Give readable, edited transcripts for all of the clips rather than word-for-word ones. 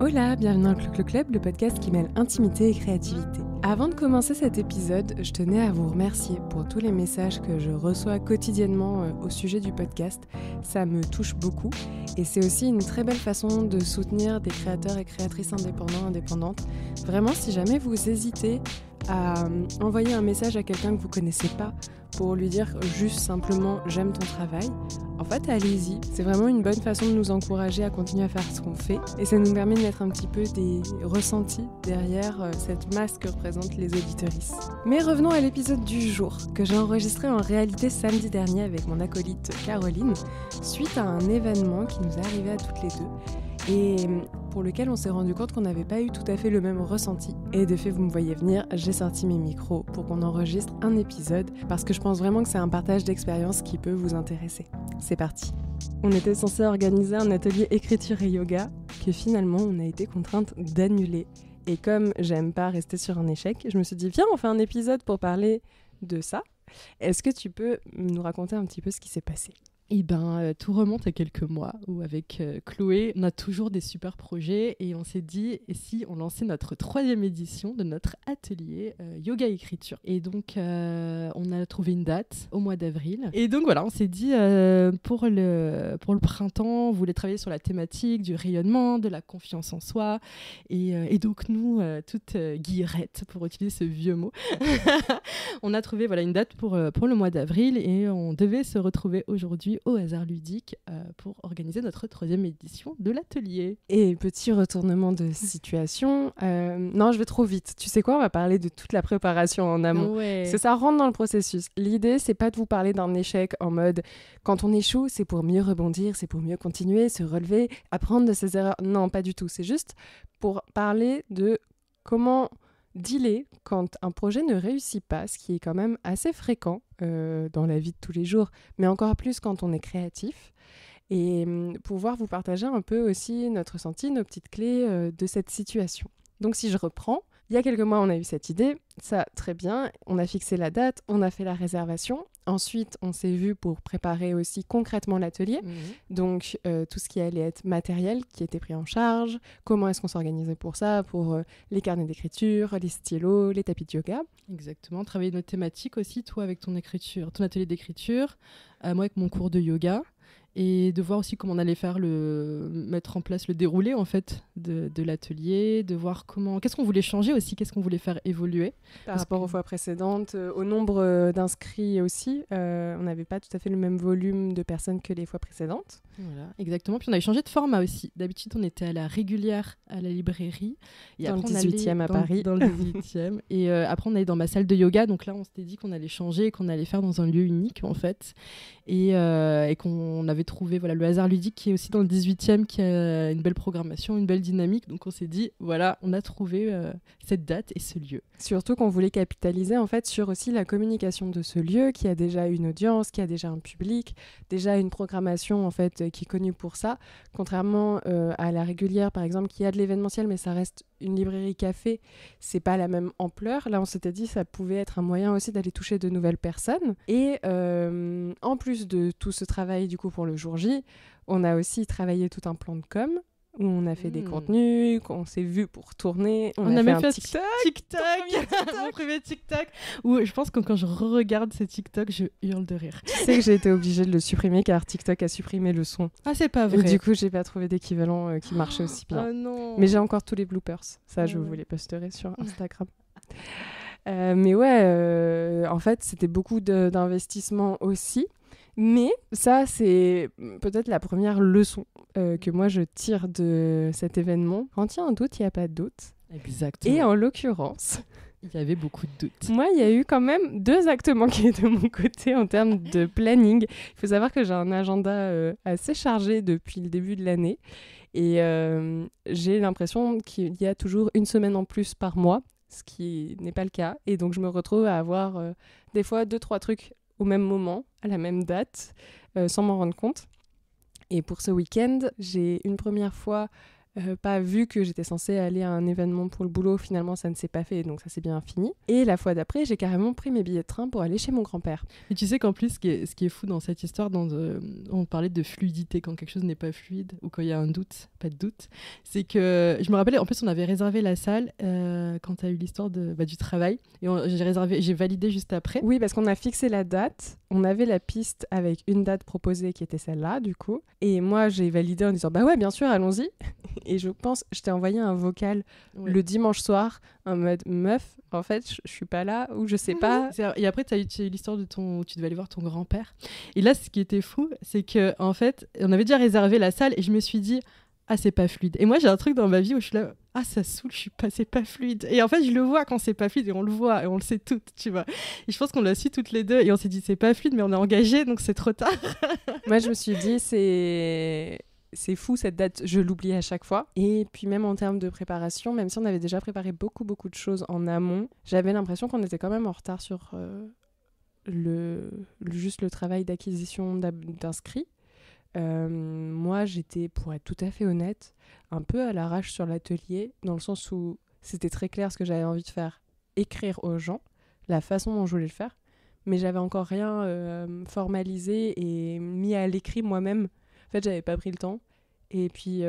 Hola, bienvenue dans le Clo-Clo Club, le podcast qui mêle intimité et créativité. Avant de commencer cet épisode, je tenais à vous remercier pour tous les messages que je reçois quotidiennement au sujet du podcast. Ça me touche beaucoup et c'est aussi une très belle façon de soutenir des créateurs et créatrices indépendantes. Vraiment, si jamais vous hésitez à envoyer un message à quelqu'un que vous connaissez pas pour lui dire juste simplement « j'aime ton travail », en fait, allez-y. C'est vraiment une bonne façon de nous encourager à continuer à faire ce qu'on fait. Et ça nous permet de mettre un petit peu des ressentis derrière cette masse que représentent les auditrices. Mais revenons à l'épisode du jour, que j'ai enregistré en réalité samedi dernier avec mon acolyte Caroline, suite à un événement qui nous est arrivé à toutes les deux. Et pour lequel on s'est rendu compte qu'on n'avait pas eu tout à fait le même ressenti. Et de fait, vous me voyez venir, j'ai sorti mes micros pour qu'on enregistre un épisode, parce que je pense vraiment que c'est un partage d'expérience qui peut vous intéresser. C'est parti. On était censé organiser un atelier écriture et yoga, que finalement on a été contrainte d'annuler. Et comme j'aime pas rester sur un échec, je me suis dit, viens, on fait un épisode pour parler de ça. Est-ce que tu peux nous raconter un petit peu ce qui s'est passé ? Eh ben, tout remonte à quelques mois où avec Chloé, on a toujours des super projets et on s'est dit, et si on lançait notre 3e édition de notre atelier yoga écriture. Et donc, on a trouvé une date au mois d'avril. Et donc voilà, on s'est dit, pour le printemps, on voulait travailler sur la thématique du rayonnement, de la confiance en soi. Et donc nous, toutes guillerettes, pour utiliser ce vieux mot, on a trouvé une date pour le mois d'avril et on devait se retrouver aujourd'hui au hasard ludique pour organiser notre 3e édition de l'atelier. Et petit retournement de situation, non, je vais trop vite. Tu sais quoi, on va parler de toute la préparation en amont. Ouais. Parce que ça rentre dans le processus. L'idée, c'est pas de vous parler d'un échec en mode quand on échoue, c'est pour mieux rebondir, c'est pour mieux continuer, se relever, apprendre de ses erreurs. Non, pas du tout. C'est juste pour parler de comment dealer quand un projet ne réussit pas, ce qui est quand même assez fréquent dans la vie de tous les jours, mais encore plus quand on est créatif, et pouvoir vous partager un peu aussi notre ressenti, nos petites clés de cette situation. Donc si je reprends, il y a quelques mois on a eu cette idée, ça très bien, on a fixé la date, on a fait la réservation, ensuite on s'est vu pour préparer aussi concrètement l'atelier, donc tout ce qui allait être matériel qui était pris en charge, comment est-ce qu'on s'organisait pour ça, pour les carnets d'écriture, les stylos, les tapis de yoga. Exactement, travailler notre thématique aussi, toi avec ton écriture, ton atelier d'écriture, moi avec mon cours de yoga. Et de voir aussi comment on allait mettre en place le déroulé en fait de l'atelier, de voir qu'est-ce qu'on voulait changer aussi, qu'est-ce qu'on voulait faire évoluer. Par rapport aux fois précédentes, au nombre d'inscrits aussi, on n'avait pas tout à fait le même volume de personnes que les fois précédentes. Voilà, exactement. Puis on avait changé de format aussi. D'habitude, on était à la régulière à la librairie. Et dans après, le 18e à Paris. Dans le 18e. Et après, on allait dans ma salle de yoga. Donc là, on s'était dit qu'on allait changer et qu'on allait faire dans un lieu unique en fait. Et qu'on avait trouvé le hasard ludique qui est aussi dans le 18e, qui a une belle programmation, une belle dynamique. Donc on s'est dit, voilà, on a trouvé cette date et ce lieu. Surtout qu'on voulait capitaliser en fait sur aussi la communication de ce lieu qui a déjà une audience, qui a déjà un public, déjà une programmation en fait qui est connue pour ça. Contrairement à la régulière par exemple qui a de l'événementiel mais ça reste une librairie café, c'est pas la même ampleur. Là on s'était dit ça pouvait être un moyen aussi d'aller toucher de nouvelles personnes. Et en plus de tout ce travail du coup pour le jour J, on a aussi travaillé tout un plan de com où on a fait des contenus, qu'on s'est vu pour tourner. On a même fait TikTok. Mon privé TikTok. Où je pense que quand je regarde ces TikTok, je hurle de rire. Tu sais que j'ai été obligée de le supprimer car TikTok a supprimé le son. Ah, c'est pas vrai. Et du coup, j'ai pas trouvé d'équivalent qui marchait aussi bien. Oh non. Mais j'ai encore tous les bloopers. Ça, je vous les posterai sur Instagram. Mais ouais, en fait, c'était beaucoup d'investissement aussi. Mais ça, c'est peut-être la première leçon que moi, je tire de cet événement. Quand il y a un doute, il n'y a pas de doute. Exactement. Et en l'occurrence... Il y avait beaucoup de doutes. Moi, il y a eu quand même 2 actes manqués de mon côté en termes de planning. Il faut savoir que j'ai un agenda assez chargé depuis le début de l'année. Et j'ai l'impression qu'il y a toujours une semaine en plus par mois, ce qui n'est pas le cas. Et donc, je me retrouve à avoir des fois 2-3 trucs au même moment, à la même date, sans m'en rendre compte. Et pour ce week-end, j'ai une première fois pas vu que j'étais censée aller à un événement pour le boulot. Finalement, ça ne s'est pas fait, donc ça s'est bien fini. Et la fois d'après, j'ai carrément pris mes billets de train pour aller chez mon grand-père. Et tu sais qu'en plus, ce qui est fou dans cette histoire, on parlait de fluidité, quand quelque chose n'est pas fluide ou quand il y a un doute, pas de doute, c'est que je me rappelais, en plus, on avait réservé la salle quand tu as eu l'histoire du travail. Et j'ai validé juste après. Oui, parce qu'on a fixé la date. On avait la piste avec une date proposée qui était celle-là, du coup. Et moi, j'ai validé en disant, bah ouais, bien sûr, allons-y. Et je t'ai envoyé un vocal le dimanche soir en mode meuf, en fait, je suis pas là ou je sais pas. Et après, tu as eu l'histoire où tu devais aller voir ton grand-père. Et là, ce qui était fou, c'est que en fait, on avait déjà réservé la salle et je me suis dit, ah, c'est pas fluide. Et moi, j'ai un truc dans ma vie où je suis là, ah, ça saoule, c'est pas fluide. Et en fait, je le vois quand c'est pas fluide et on le voit et on le sait toutes, tu vois. Et je pense qu'on l'a su toutes les deux et on s'est dit, c'est pas fluide, mais on est engagés, donc c'est trop tard. Moi, je me suis dit, c'est fou cette date, je l'oublie à chaque fois. Et puis même en termes de préparation, même si on avait déjà préparé beaucoup de choses en amont, j'avais l'impression qu'on était quand même en retard sur juste le travail d'acquisition d'inscrits. Moi, j'étais, pour être tout à fait honnête, un peu à l'arrache sur l'atelier, dans le sens où c'était très clair ce que j'avais envie de faire, écrire aux gens, la façon dont je voulais le faire, mais j'avais encore rien formalisé et mis à l'écrit moi-même. En fait, j'avais pas pris le temps. Et puis,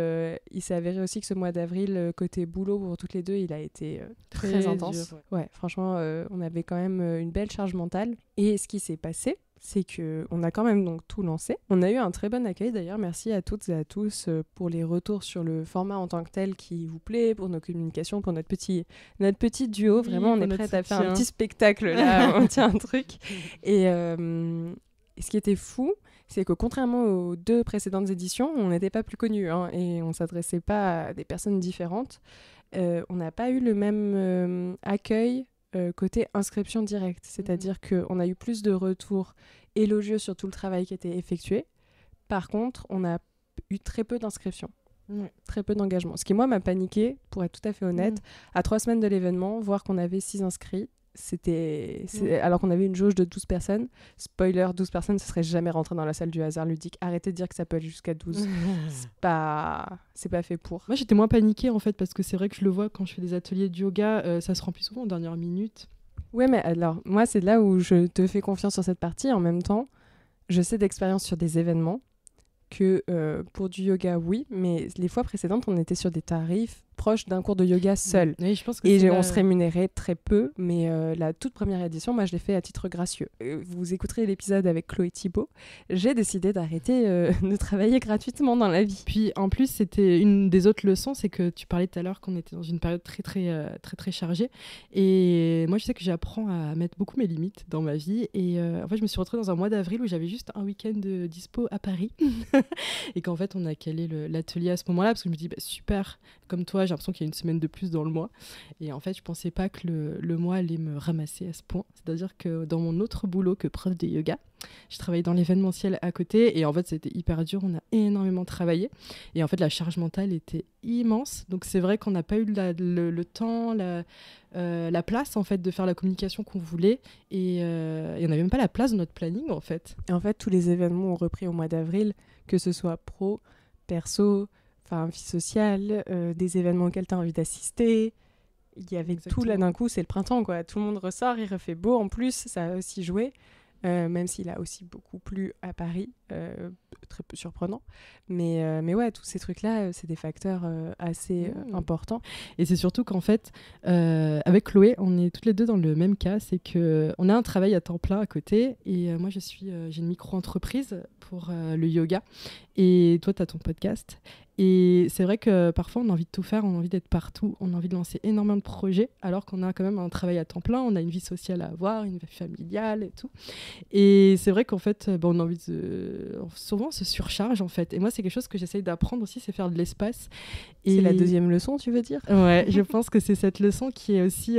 il s'est avéré aussi que ce mois d'avril, côté boulot pour toutes les deux, il a été très intense. Dur, ouais, franchement, on avait quand même une belle charge mentale. Et ce qui s'est passé, c'est qu'on a quand même donc tout lancé. On a eu un très bon accueil d'ailleurs. Merci à toutes et à tous pour les retours sur le format en tant que tel qui vous plaît, pour nos communications, pour notre petit duo. Vraiment, on est prête à faire un petit spectacle là, on tient un truc. Et ce qui était fou, c'est que contrairement aux 2 précédentes éditions, on n'était pas plus connus et on ne s'adressait pas à des personnes différentes. On n'a pas eu le même accueil côté inscription directe. C'est-à-dire qu'on a eu plus de retours élogieux sur tout le travail qui était effectué. Par contre, on a eu très peu d'inscriptions. Très peu d'engagement. Ce qui, moi, m'a paniqué, pour être tout à fait honnête. À 3 semaines de l'événement, voir qu'on avait 6 inscrits, alors qu'on avait une jauge de 12 personnes. Spoiler, 12 personnes, ce serait jamais rentré dans la salle du hasard ludique. Arrêtez de dire que ça peut aller jusqu'à 12. C'est pas fait pour. Moi, j'étais moins paniquée, en fait, parce que c'est vrai que je le vois quand je fais des ateliers de yoga, ça se remplit souvent en dernière minute. Ouais, mais alors, moi, c'est là où je te fais confiance sur cette partie. En même temps, je sais d'expérience sur des événements que pour du yoga, oui, mais les fois précédentes, on était sur des tarifs proches d'un cours de yoga seul. Oui, je pense que on se rémunérait très peu, mais la toute première édition, moi, je l'ai fait à titre gracieux. Vous écouterez l'épisode avec Chloé Thibault. J'ai décidé d'arrêter de travailler gratuitement dans la vie. Puis, en plus, c'était une des autres leçons, c'est que tu parlais tout à l'heure qu'on était dans une période très chargée. Et moi, je sais que j'apprends à mettre beaucoup mes limites dans ma vie. Et en fait, je me suis retrouvée dans un mois d'avril où j'avais juste un week-end de dispo à Paris. Et qu'en fait, on a calé l'atelier à ce moment-là, parce que je me dis, super, comme toi, j'ai l'impression qu'il y a une semaine de plus dans le mois. Et en fait, je pensais pas que le mois allait me ramasser à ce point. C'est-à-dire que dans mon autre boulot que prof de yoga, je travaillais dans l'événementiel à côté. Et en fait, c'était hyper dur. On a énormément travaillé. Et en fait, la charge mentale était immense. Donc, c'est vrai qu'on n'a pas eu le temps, la place, en fait, de faire la communication qu'on voulait. Et on n'avait même pas la place dans notre planning, en fait. Et en fait, tous les événements ont repris au mois d'avril, que ce soit pro, perso, enfin vie sociale, des événements auxquels tu as envie d'assister. Il y avait tout là d'un coup, c'est le printemps, quoi. Tout le monde ressort, il refait beau en plus, ça a aussi joué. Même s'il a aussi beaucoup plu à Paris, très peu surprenant. Mais ouais, tous ces trucs-là, c'est des facteurs assez importants. Et c'est surtout qu'en fait, avec Chloé, on est toutes les deux dans le même cas, c'est qu'on a un travail à temps plein à côté, et moi j'ai une micro-entreprise pour le yoga, et toi tu as ton podcast. Et c'est vrai que parfois, on a envie de tout faire, on a envie d'être partout, on a envie de lancer énormément de projets, alors qu'on a quand même un travail à temps plein, on a une vie sociale à avoir, une vie familiale et tout. Et c'est vrai qu'en fait, on a envie de... Souvent, on se surcharge, en fait. Et moi, c'est quelque chose que j'essaye d'apprendre aussi, c'est faire de l'espace. C'est la deuxième leçon, tu veux dire ? Ouais, je pense que c'est cette leçon qui est aussi...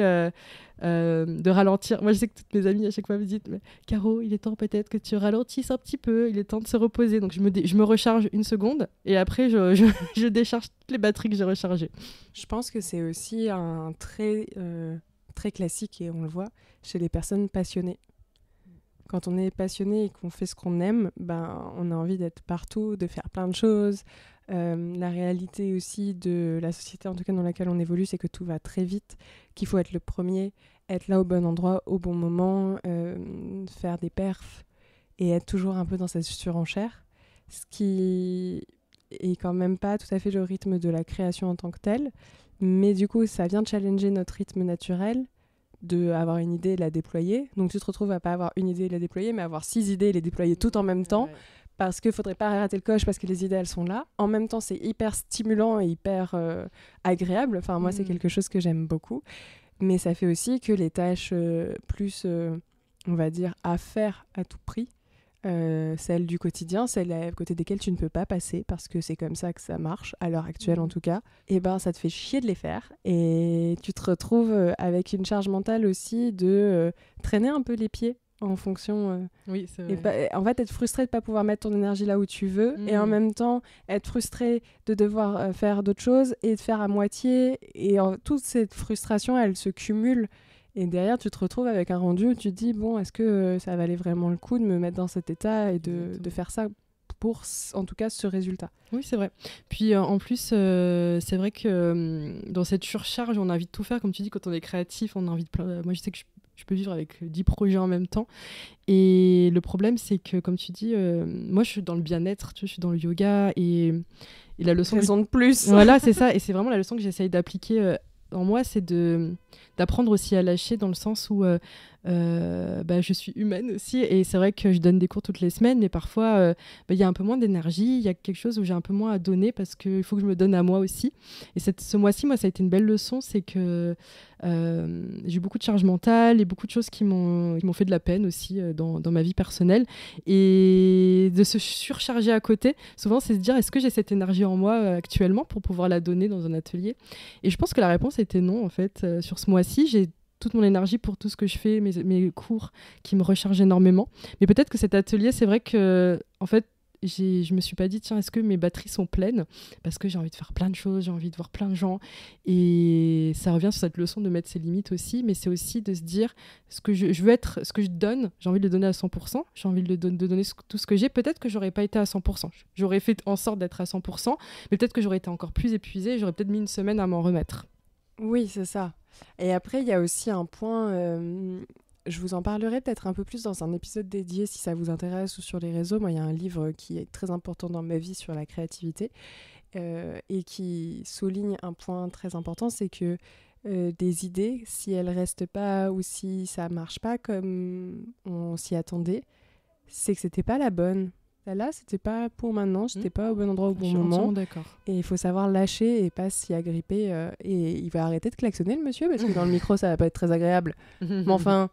de ralentir. Moi, je sais que toutes mes amies, à chaque fois, me disent « Caro, il est temps peut-être que tu ralentisses un petit peu, il est temps de se reposer. » Donc, je me recharge une seconde et après, je décharge toutes les batteries que j'ai rechargées. Je pense que c'est aussi un trait très classique, et on le voit, chez les personnes passionnées. Quand on est passionné et qu'on fait ce qu'on aime, ben, on a envie d'être partout, de faire plein de choses, La réalité aussi de la société, en tout cas dans laquelle on évolue, c'est que tout va très vite, qu'il faut être le premier, être là au bon endroit, au bon moment, faire des perfs et être toujours un peu dans cette surenchère, ce qui est quand même pas tout à fait le rythme de la création en tant que telle, mais du coup ça vient challenger notre rythme naturel d'avoir une idée et de la déployer. Donc tu te retrouves à pas avoir une idée et la déployer, mais avoir 6 idées et les déployer toutes en même temps, parce qu'il faudrait pas rater le coche parce que les idées elles sont là. En même temps c'est hyper stimulant et hyper agréable, enfin moi c'est quelque chose que j'aime beaucoup, mais ça fait aussi que les tâches plus on va dire à faire à tout prix, celles du quotidien, celles à côté desquelles tu ne peux pas passer parce que c'est comme ça que ça marche, à l'heure actuelle en tout cas, et ben ça te fait chier de les faire et tu te retrouves avec une charge mentale aussi de traîner un peu les pieds en fonction... Oui, c'est vrai. en fait, être frustré de ne pas pouvoir mettre ton énergie là où tu veux et en même temps être frustré de devoir faire d'autres choses et de faire à moitié. Et toute cette frustration, elle se cumule. Et derrière, tu te retrouves avec un rendu où tu te dis, bon, est-ce que ça valait vraiment le coup de me mettre dans cet état et de faire ça pour, en tout cas, ce résultat. Oui, c'est vrai. Puis en plus, c'est vrai que dans cette surcharge, on a envie de tout faire. Comme tu dis, quand on est créatif, on a envie de plein... Moi, je sais que je peux vivre avec 10 projets en même temps. Et le problème, c'est que, comme tu dis, moi, je suis dans le bien-être, tu vois, je suis dans le yoga et la leçon... Raison de plus. Voilà, c'est ça. Et c'est vraiment la leçon que j'essaye d'appliquer en moi, c'est d'apprendre aussi à lâcher dans le sens où je suis humaine aussi et c'est vrai que je donne des cours toutes les semaines mais parfois y a un peu moins d'énergie, il y a quelque chose où j'ai un peu moins à donner parce qu'il faut que je me donne à moi aussi et ce mois-ci, moi ça a été une belle leçon, c'est que j'ai eu beaucoup de charge mentale et beaucoup de choses qui m'ont fait de la peine aussi dans ma vie personnelle et de se surcharger à côté, souvent c'est se dire est-ce que j'ai cette énergie en moi actuellement pour pouvoir la donner dans un atelier et je pense que la réponse était non en fait, sur ce mois-ci j'ai toute mon énergie pour tout ce que je fais, mes cours qui me rechargent énormément. Mais peut-être que cet atelier, c'est vrai que, en fait, je me suis pas dit, tiens, est-ce que mes batteries sont pleines ? Parce que j'ai envie de faire plein de choses, j'ai envie de voir plein de gens. Et ça revient sur cette leçon de mettre ses limites aussi, mais c'est aussi de se dire, ce que je veux être, ce que je donne, j'ai envie de le donner à 100%, j'ai envie de donner tout ce que j'ai. Peut-être que j'aurais pas été à 100%. J'aurais fait en sorte d'être à 100%, mais peut-être que j'aurais été encore plus épuisée, j'aurais peut-être mis une semaine à m'en remettre. Oui, c'est ça. Et après, il y a aussi un point, je vous en parlerai peut-être un peu plus dans un épisode dédié si ça vous intéresse ou sur les réseaux. Moi, il y a un livre qui est très important dans ma vie sur la créativité et qui souligne un point très important, c'est que des idées, si elles restent pas ou si ça marche pas comme on s'y attendait, c'est que c'était pas la bonne. Là, c'était pas pour maintenant, j'étais pas au bon endroit au bon moment. D'accord. Et il faut savoir lâcher et pas s'y agripper. Et il va arrêter de klaxonner, le monsieur, parce que dans le micro, ça va pas être très agréable. Mais enfin...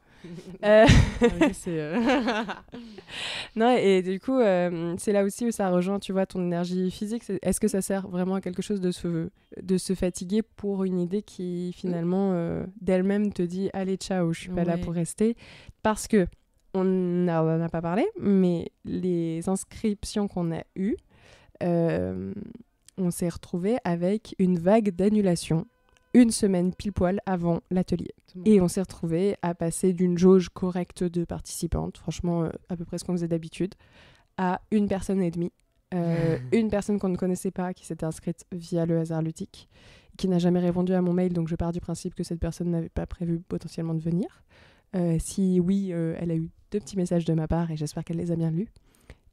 non, et du coup, c'est là aussi où ça rejoint, tu vois, ton énergie physique. Est-ce que ça sert vraiment à quelque chose de se fatiguer pour une idée qui, finalement, d'elle-même te dit « Allez, ciao, je suis pas là pour rester ». Parce que on n'en a pas parlé, mais les inscriptions qu'on a eues, on s'est retrouvés avec une vague d'annulation une semaine pile poil avant l'atelier. Et on s'est retrouvés à passer d'une jauge correcte de participantes, franchement à peu près ce qu'on faisait d'habitude, à une personne et demie. Une personne qu'on ne connaissait pas qui s'était inscrite via le hasard ludique, qui n'a jamais répondu à mon mail, donc je pars du principe que cette personne n'avait pas prévu potentiellement de venir. Si oui, elle a eu 2 petits messages de ma part et j'espère qu'elle les a bien lus.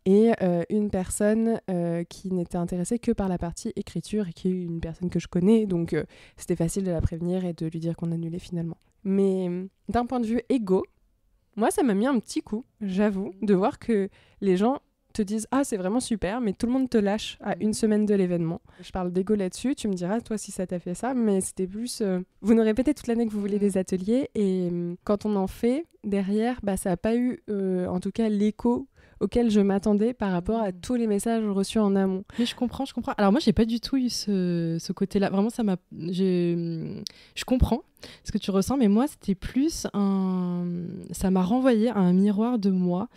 Et une personne qui n'était intéressée que par la partie écriture et qui est une personne que je connais, donc c'était facile de la prévenir et de lui dire qu'on annulait finalement. Mais d'un point de vue égo, moi ça m'a mis un petit coup, j'avoue, de voir que les gens te disent « Ah, c'est vraiment super », mais tout le monde te lâche à une semaine de l'événement. Je parle d'égo là-dessus, tu me diras, toi, si ça t'a fait ça, mais c'était plus... vous nous répétez toute l'année que vous voulez des ateliers, et quand on en fait, derrière, ça n'a pas eu, en tout cas, l'écho auquel je m'attendais par rapport à tous les messages reçus en amont. Mais je comprends. Alors moi, j'ai pas du tout eu ce côté-là. Vraiment, ça m'a... Je comprends ce que tu ressens, mais moi, c'était plus ça m'a renvoyé à un miroir de moi,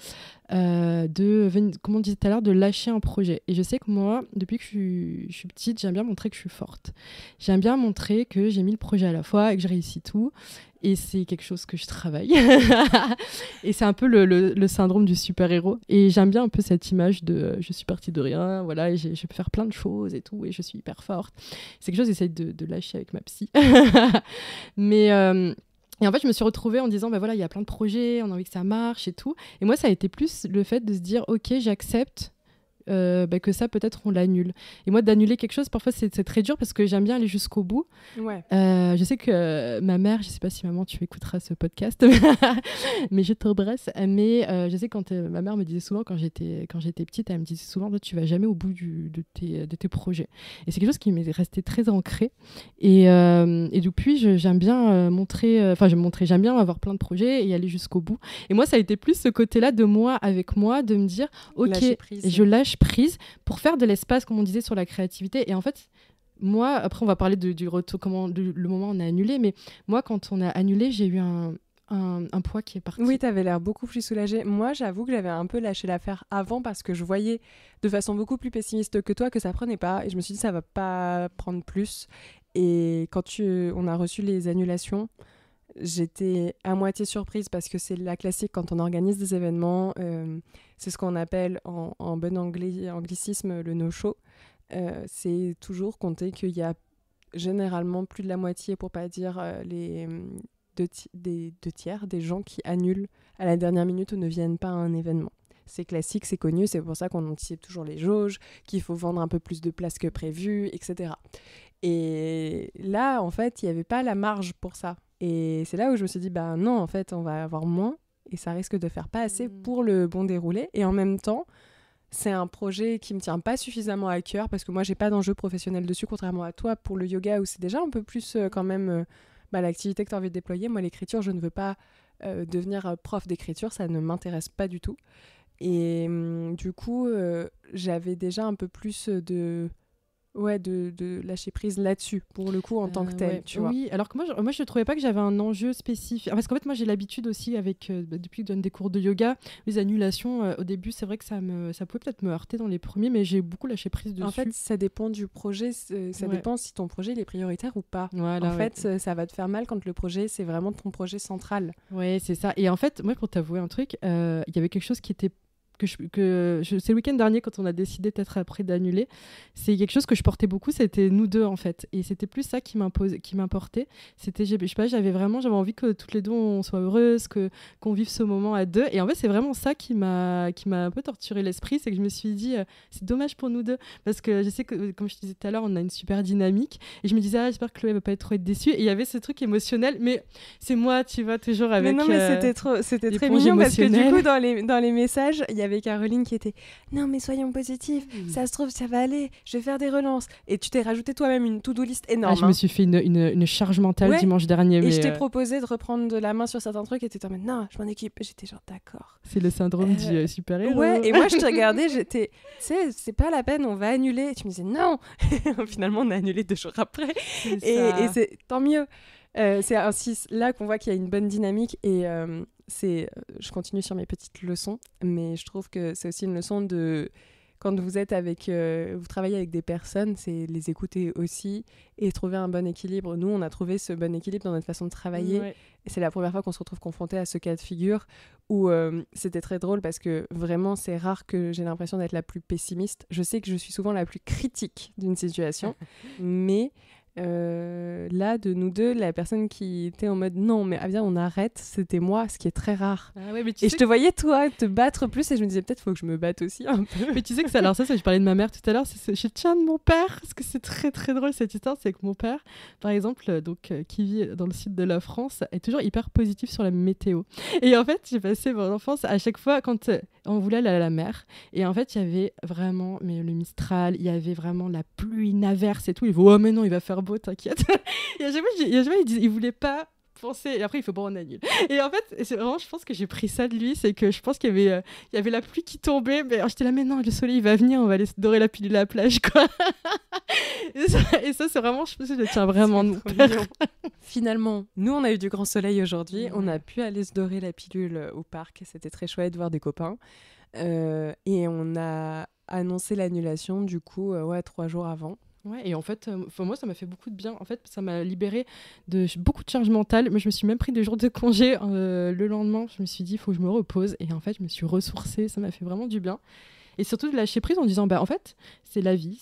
comme on disait tout à l'heure, de lâcher un projet. Et je sais que moi, depuis que je suis petite, j'aime bien montrer que je suis forte. J'aime bien montrer que j'ai mis le projet à la fois et que je réussis tout. Et c'est quelque chose que je travaille. Et c'est un peu le syndrome du super-héros. Et j'aime bien un peu cette image de je suis partie de rien, voilà, et je peux faire plein de choses et tout, et je suis hyper forte. C'est quelque chose que j'essaie de lâcher avec ma psy. Mais et en fait, je me suis retrouvée en disant, bah voilà, il y a plein de projets, on a envie que ça marche et tout. Et moi, ça a été plus le fait de se dire, ok, j'accepte que ça, peut-être, on l'annule. Et moi, d'annuler quelque chose, parfois, c'est très dur parce que j'aime bien aller jusqu'au bout. Ouais. Je sais que ma mère, je sais pas si maman, tu écouteras ce podcast, mais je t'embrasse. Mais je sais quand ma mère me disait souvent, quand j'étais petite, elle me disait souvent, tu vas jamais au bout de tes projets. Et c'est quelque chose qui m'est resté très ancré. Et depuis, j'aime bien j'aime bien avoir plein de projets et aller jusqu'au bout. Et moi, ça a été plus ce côté-là de moi avec moi, de me dire, ok, je lâche prise pour faire de l'espace, comme on disait, sur la créativité. Et en fait, moi, après, on va parler du retour, le moment où on a annulé, mais moi, quand on a annulé, j'ai eu un poids qui est parti. Oui, t'avais l'air beaucoup plus soulagée. Moi, j'avoue que j'avais un peu lâché l'affaire avant parce que je voyais de façon beaucoup plus pessimiste que toi que ça prenait pas. Et je me suis dit, ça va pas prendre plus. Et quand on a reçu les annulations, j'étais à moitié surprise parce que c'est la classique quand on organise des événements. C'est ce qu'on appelle en bon anglicisme le no-show. C'est toujours compter qu'il y a généralement plus de la moitié, pour pas dire les deux tiers, des gens qui annulent à la dernière minute ou ne viennent pas à un événement. C'est classique, c'est connu, c'est pour ça qu'on anticipe toujours les jauges, qu'il faut vendre un peu plus de places que prévu, etc. Et là, en fait, il n'y avait pas la marge pour ça. Et c'est là où je me suis dit, bah non, en fait, on va avoir moins et ça risque de faire pas assez pour le bon déroulé. Et en même temps, c'est un projet qui me tient pas suffisamment à cœur parce que moi, j'ai pas d'enjeu professionnel dessus, contrairement à toi pour le yoga où c'est déjà un peu plus quand même l'activité que tu as envie de déployer. Moi, l'écriture, je ne veux pas devenir prof d'écriture, ça ne m'intéresse pas du tout. Et du coup, j'avais déjà un peu plus de lâcher prise là-dessus, pour le coup, en tant que tel, tu vois. Oui, alors que moi, je ne trouvais pas que j'avais un enjeu spécifique. Parce qu'en fait, moi, j'ai l'habitude aussi, depuis que je donne des cours de yoga, les annulations, au début, c'est vrai que ça pouvait peut-être me heurter dans les premiers, mais j'ai beaucoup lâché prise dessus. En fait, ça dépend du projet, ça dépend si ton projet il est prioritaire ou pas. Voilà, en fait, ça va te faire mal quand le projet, c'est vraiment ton projet central. Oui, c'est ça. Et en fait, moi, pour t'avouer un truc, il y avait quelque chose qui était c'est le week-end dernier quand on a décidé peut-être après d'annuler, c'est quelque chose que je portais beaucoup, c'était nous deux en fait, et c'était plus ça qui m'importait. C'était, je sais pas, j'avais envie que toutes les deux on soit heureuses, qu'on vive ce moment à deux, et en fait c'est vraiment ça qui m'a un peu torturé l'esprit, c'est que je me suis dit c'est dommage pour nous deux, parce que je sais que comme je te disais tout à l'heure, on a une super dynamique, et je me disais j'espère que Chloé va pas être trop déçue, et il y avait ce truc émotionnel, mais c'est moi, tu vois, toujours avec mais non, mais c'était très mignon parce que du coup dans les messages il y avait Caroline qui était non mais soyons positifs, ça se trouve ça va aller, je vais faire des relances, et tu t'es rajouté toi-même une to-do list énorme. Je me suis fait une charge mentale dimanche dernier, et je t'ai proposé de reprendre de la main sur certains trucs et t'étais en mode non je m'en occupe, j'étais genre d'accord, c'est le syndrome du super-héros. Ouais, et moi je te regardais, j'étais tu sais c'est pas la peine, on va annuler, et tu me disais non. Finalement on a annulé 2 jours après, et c'est tant mieux. C'est ainsi là qu'on voit qu'il y a une bonne dynamique, et je continue sur mes petites leçons, mais je trouve que c'est aussi une leçon de quand vous êtes vous travaillez avec des personnes, c'est les écouter aussi et trouver un bon équilibre. Nous, on a trouvé ce bon équilibre dans notre façon de travailler, et c'est la première fois qu'on se retrouve confronté à ce cas de figure où c'était très drôle parce que vraiment, c'est rare que j'ai l'impression d'être la plus pessimiste. Je sais que je suis souvent la plus critique d'une situation, mais là, de nous deux, la personne qui était en mode non, mais viens, on arrête, c'était moi, ce qui est très rare. Et je te voyais, toi, te battre plus, et je me disais peut-être faut que je me batte aussi un peu. Mais tu sais que ça, alors ça, je parlais de ma mère tout à l'heure, je tiens de mon père, parce que c'est très très drôle cette histoire, c'est que mon père, par exemple, qui vit dans le sud de la France, est toujours hyper positif sur la météo. Et en fait, j'ai passé mon enfance à chaque fois quand on voulait aller à la mer, et en fait, il y avait vraiment le Mistral, il y avait vraiment la pluie, une averse et tout. Il dit oh mais non, il va faire beau, t'inquiète. Et à chaque fois, il voulait pas penser, et après il faut bon on annule. Et en fait c'est vraiment, je pense que j'ai pris ça de lui, c'est que je pense qu'il y avait la pluie qui tombait, mais j'étais là mais non, le soleil il va venir, on va aller se dorer la pilule à la plage quoi. et ça c'est vraiment, je pense que je tiens vraiment de mon père. Finalement nous on a eu du grand soleil aujourd'hui, on a pu aller se dorer la pilule au parc, c'était très chouette de voir des copains, et on a annoncé l'annulation du coup 3 jours avant. Ouais, et en fait, moi, ça m'a fait beaucoup de bien. En fait, ça m'a libérée de beaucoup de charge mentale. Mais je me suis même pris des jours de congé le lendemain. Je me suis dit, il faut que je me repose. Et en fait, je me suis ressourcée. Ça m'a fait vraiment du bien. Et surtout de lâcher prise en disant, en fait, c'est la vie.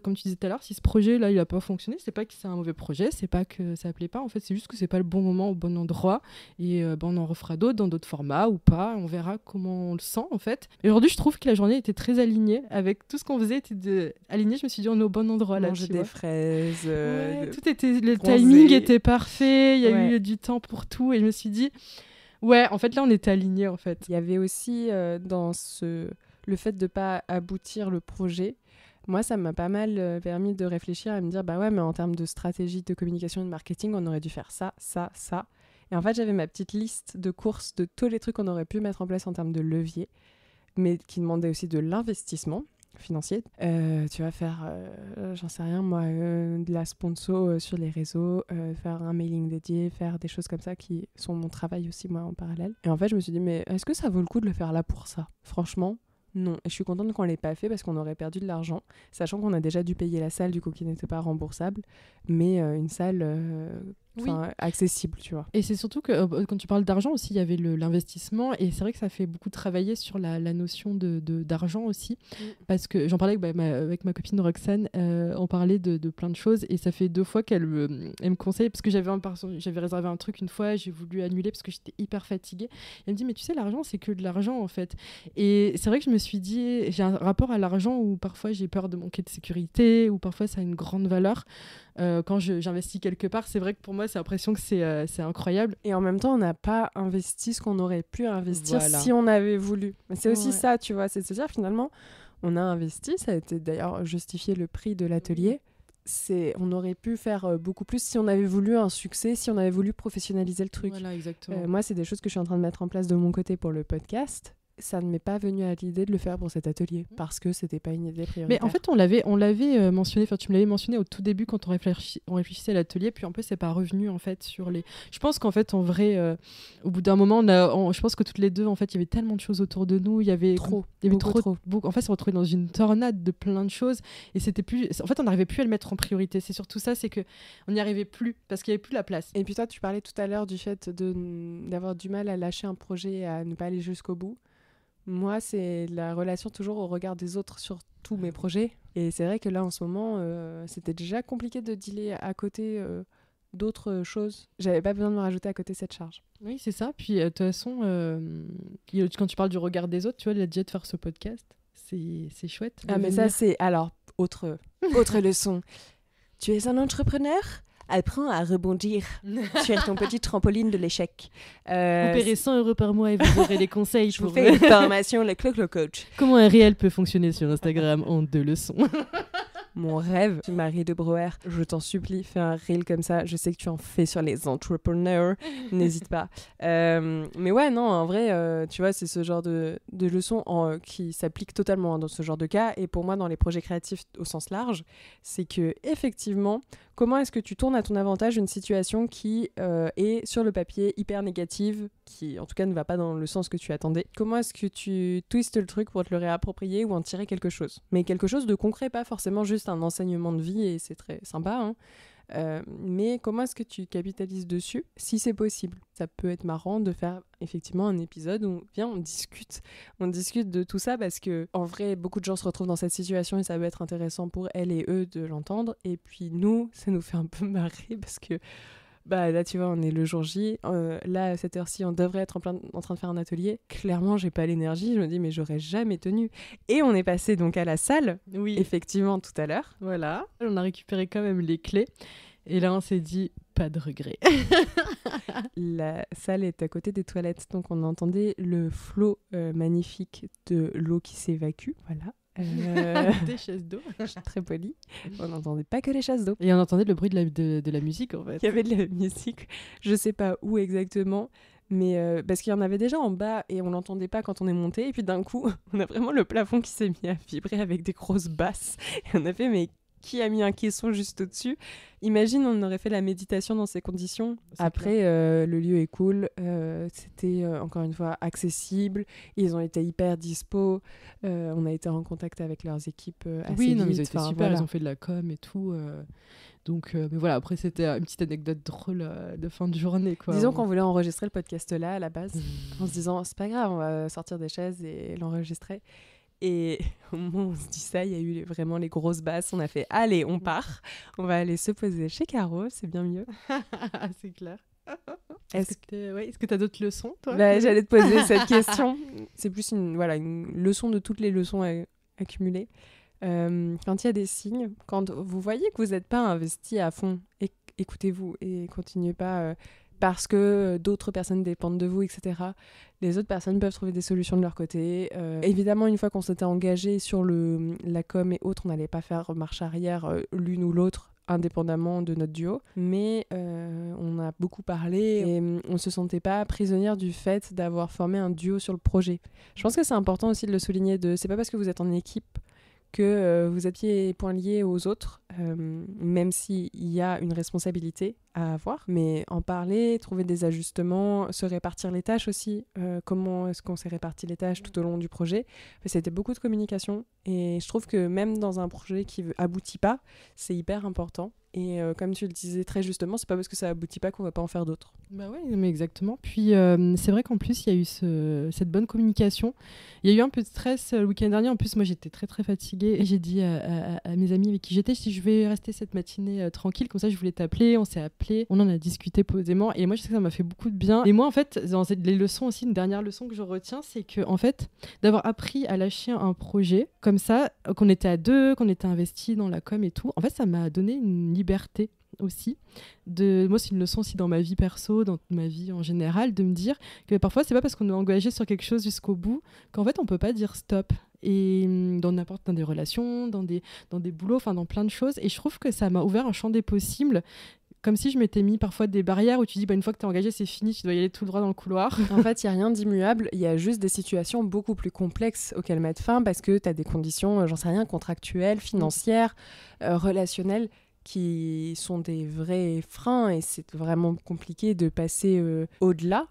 Comme tu disais tout à l'heure, si ce projet-là, il n'a pas fonctionné, c'est pas que c'est un mauvais projet, c'est pas que ça ne plaît pas. En fait, c'est juste que c'est pas le bon moment au bon endroit. Et on en refera d'autres dans d'autres formats ou pas. On verra comment on le sent, en fait. Et aujourd'hui, je trouve que la journée était très alignée. Avec tout ce qu'on faisait, aligné. Je me suis dit, on est au bon endroit là. Manger des fraises. Tout était, le bronzer. timing était parfait. Il y a eu du temps pour tout. Et je me suis dit, ouais, en fait, là, on était alignés, en fait. Il y avait aussi dans le fait de ne pas aboutir le projet, moi, ça m'a pas mal permis de réfléchir et me dire, ouais, mais en termes de stratégie de communication et de marketing, on aurait dû faire ça, ça, ça. Et en fait, j'avais ma petite liste de courses de tous les trucs qu'on aurait pu mettre en place en termes de levier, mais qui demandaient aussi de l'investissement financier. Tu vas faire, j'en sais rien, moi, de la sponsor sur les réseaux, faire un mailing dédié, faire des choses comme ça qui sont mon travail aussi, moi, en parallèle. Et en fait, je me suis dit, mais est-ce que ça vaut le coup de le faire là pour ça ? Franchement, non. Et je suis contente qu'on ne l'ait pas fait parce qu'on aurait perdu de l'argent, sachant qu'on a déjà dû payer la salle, du coup, qui n'était pas remboursable, mais une salle accessible, tu vois. Et c'est surtout que quand tu parles d'argent aussi, il y avait l'investissement, et c'est vrai que ça fait beaucoup travailler sur la notion d'argent aussi, parce que j'en parlais avec ma copine Roxane, on parlait de plein de choses, et ça fait 2 fois qu'elle me conseille, parce que j'avais réservé un truc une fois, j'ai voulu annuler parce que j'étais hyper fatiguée. Elle me dit, mais tu sais, l'argent, c'est que de l'argent, en fait. Et c'est vrai que je me suis dit, j'ai un rapport à l'argent où parfois j'ai peur de manquer de sécurité, ou parfois ça a une grande valeur. Quand j'investis quelque part, c'est vrai que pour moi, c'est l'impression que c'est incroyable. Et en même temps, on n'a pas investi ce qu'on aurait pu investir si on avait voulu. Mais c'est aussi ça, tu vois. C'est-à-dire, finalement, on a investi. Ça a été d'ailleurs justifié le prix de l'atelier. On aurait pu faire beaucoup plus si on avait voulu un succès, si on avait voulu professionnaliser le truc. Voilà, exactement. Moi, c'est des choses que je suis en train de mettre en place de mon côté pour le podcast. Ça ne m'est pas venu à l'idée de le faire pour cet atelier parce que c'était pas une idée prioritaire. Mais en fait, on l'avait mentionné, enfin tu me l'avais mentionné au tout début quand on réfléchissait à l'atelier, puis en plus c'est pas revenu en fait sur les. Je pense qu'en fait en vrai, au bout d'un moment, je pense que toutes les deux en fait, il y avait tellement de choses autour de nous, il y avait trop. En fait, on s'est retrouvés dans une tornade de plein de choses et c'était plus. En fait, on n'arrivait plus à le mettre en priorité. C'est surtout ça, c'est que on n'y arrivait plus parce qu'il y avait plus la place. Et puis toi, tu parlais tout à l'heure du fait d'avoir du mal à lâcher un projet et à ne pas aller jusqu'au bout. Moi, c'est la relation toujours au regard des autres sur tous mes projets. Et c'est vrai que là, en ce moment, c'était déjà compliqué de dealer à côté d'autres choses. J'avais pas besoin de me rajouter à côté cette charge. Oui, c'est ça. Puis, de toute façon, quand tu parles du regard des autres, tu vois, il a déjà de faire ce podcast. C'est chouette. Ah, mais ça, c'est... Alors, autre leçon. Tu es un entrepreneur ? Apprends à rebondir sur ton petit trampoline de l'échec. Vous paierez 100 € par mois et vous aurez des conseils. Je vous fais une formation, le Clo-Clo Coach. Comment un réel peut fonctionner sur Instagram en 2 leçons. Mon rêve, Marie de Brouwer, je t'en supplie, fais un reel comme ça. Je sais que tu en fais sur les entrepreneurs, n'hésite pas. Mais ouais, non, en vrai, tu vois, c'est ce genre de leçon qui s'applique totalement dans ce genre de cas. Et pour moi, dans les projets créatifs au sens large, c'est que effectivement, comment est-ce que tu tournes à ton avantage une situation qui est sur le papier hyper négative, qui en tout cas ne va pas dans le sens que tu attendais. Comment est-ce que tu twistes le truc pour te le réapproprier ou en tirer quelque chose ? Mais quelque chose de concret, pas forcément juste un enseignement de vie, et c'est très sympa, hein. Mais comment est-ce que tu capitalises dessus si c'est possible ? Ça peut être marrant de faire effectivement un épisode où on discute de tout ça, parce que en vrai beaucoup de gens se retrouvent dans cette situation et ça peut être intéressant pour elles et eux de l'entendre, et puis nous ça nous fait un peu marrer parce que là tu vois, on est le jour J, là à cette heure-ci on devrait être en train de faire un atelier, clairement j'ai pas l'énergie, je me dis mais j'aurais jamais tenu, et on est passé donc à la salle, oui, effectivement tout à l'heure, voilà, on a récupéré quand même les clés et là on s'est dit pas de regret. La salle est à côté des toilettes, donc on entendait le flot magnifique de l'eau qui s'évacue, voilà. Des chasses d'eau. Je suis très polie. On n'entendait pas que les chasses d'eau. Et on entendait le bruit de la musique en fait. Il y avait de la musique, je sais pas où exactement, mais parce qu'il y en avait déjà en bas et on l'entendait pas quand on est monté, et puis d'un coup on a vraiment le plafond qui s'est mis à vibrer avec des grosses basses et on a fait mais qui a mis un caisson juste au-dessus. Imagine, on aurait fait la méditation dans ces conditions. Après, le lieu est cool. C'était, encore une fois, accessible. Ils ont été hyper dispo. On a été en contact avec leurs équipes assez vite. Ils ont été super. Voilà. Ils ont fait de la com et tout. Donc, mais voilà, après, c'était une petite anecdote drôle de fin de journée, quoi. Disons qu'on voulait enregistrer le podcast là, à la base, en se disant, c'est pas grave, on va sortir des chaises et l'enregistrer. Et au moment où on se dit ça, il y a eu vraiment les grosses basses. On a fait, allez, on part. On va aller se poser chez Caro, c'est bien mieux. C'est clair. Est-ce que tu as d'autres leçons, toi? J'allais te poser cette question. C'est plus une leçon de toutes les leçons accumulées. Quand il y a des signes, quand vous voyez que vous n'êtes pas investi à fond, écoutez-vous et continuez pas parce que d'autres personnes dépendent de vous, etc. Les autres personnes peuvent trouver des solutions de leur côté. Évidemment, une fois qu'on s'était engagé sur la com et autres, on n'allait pas faire marche arrière l'une ou l'autre indépendamment de notre duo, mais on a beaucoup parlé et on ne se sentait pas prisonnière du fait d'avoir formé un duo sur le projet. Je pense que c'est important aussi de le souligner, c'est pas parce que vous êtes en équipe que vous êtes pieds et poings liés aux autres, même s'il y a une responsabilité à avoir, mais en parler, trouver des ajustements, se répartir les tâches aussi, comment est-ce qu'on s'est réparti les tâches tout au long du projet. C'était beaucoup de communication et je trouve que même dans un projet qui aboutit pas, c'est hyper important. Et comme tu le disais très justement, c'est pas parce que ça aboutit pas qu'on va pas en faire d'autres. Bah oui, mais exactement. Puis c'est vrai qu'en plus, il y a eu cette bonne communication. Il y a eu un peu de stress le week-end dernier. En plus, moi, j'étais très très fatiguée. Et j'ai dit à mes amis avec qui j'étais, je vais rester cette matinée tranquille. Comme ça, je voulais t'appeler. On s'est appelé. On en a discuté posément. Et moi, je sais que ça m'a fait beaucoup de bien. Et moi, en fait, dans les leçons aussi, une dernière leçon que je retiens, c'est que en fait, d'avoir appris à lâcher un projet comme ça, qu'on était à deux, qu'on était investis dans la com et tout, en fait, ça m'a donné une liberté aussi. Moi, c'est une leçon aussi dans ma vie perso, dans ma vie en général, de me dire que parfois, c'est pas parce qu'on est engagé sur quelque chose jusqu'au bout qu'en fait, on peut pas dire stop. Et dans des relations, dans des boulots, enfin dans plein de choses. Et je trouve que ça m'a ouvert un champ des possibles. Comme si je m'étais mis parfois des barrières où tu dis une fois que t'es engagé, c'est fini, tu dois y aller tout droit dans le couloir. En fait, il n'y a rien d'immuable, il y a juste des situations beaucoup plus complexes auxquelles mettre fin parce que tu as des conditions, j'en sais rien, contractuelles, financières, relationnelles, qui sont des vrais freins et c'est vraiment compliqué de passer au-delà.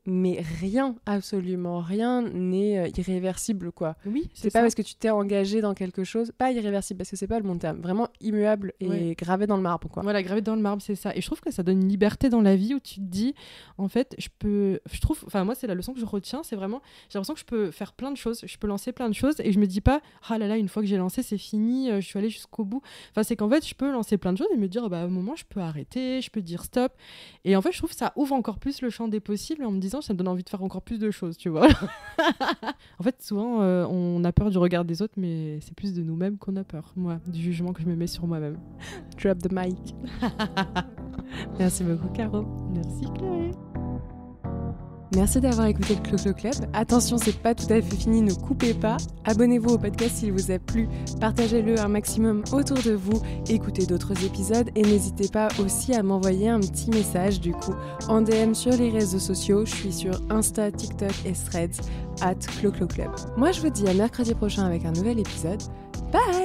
Mais rien, absolument rien n'est irréversible, quoi. Oui, c'est pas parce que tu t'es engagé dans quelque chose, pas irréversible parce que c'est pas le bon terme, vraiment immuable et gravé dans le marbre, quoi. Voilà, gravé dans le marbre, c'est ça. Et je trouve que ça donne une liberté dans la vie où tu te dis, en fait, moi c'est la leçon que je retiens, c'est vraiment, j'ai l'impression que je peux faire plein de choses, je peux lancer plein de choses et je me dis pas, ah là là, une fois que j'ai lancé, c'est fini, je suis allée jusqu'au bout. Enfin, c'est qu'en fait, je peux lancer plein de choses et me dire, à un moment, je peux arrêter, je peux dire stop. Et en fait, je trouve que ça ouvre encore plus le champ des possibles en me disant, ça me donne envie de faire encore plus de choses, tu vois. En fait, souvent, on a peur du regard des autres, mais c'est plus de nous-mêmes qu'on a peur. Moi, du jugement que je me mets sur moi-même. Drop the mic. Merci beaucoup, Caro. Merci, Chloé. Merci d'avoir écouté le Clo-Clo Club. Attention, c'est pas tout à fait fini, ne coupez pas. Abonnez-vous au podcast s'il vous a plu, partagez-le un maximum autour de vous, écoutez d'autres épisodes et n'hésitez pas aussi à m'envoyer un petit message du coup en DM sur les réseaux sociaux. Je suis sur Insta, TikTok et Threads @Clo-Clo Club. Moi, je vous dis à mercredi prochain avec un nouvel épisode. Bye!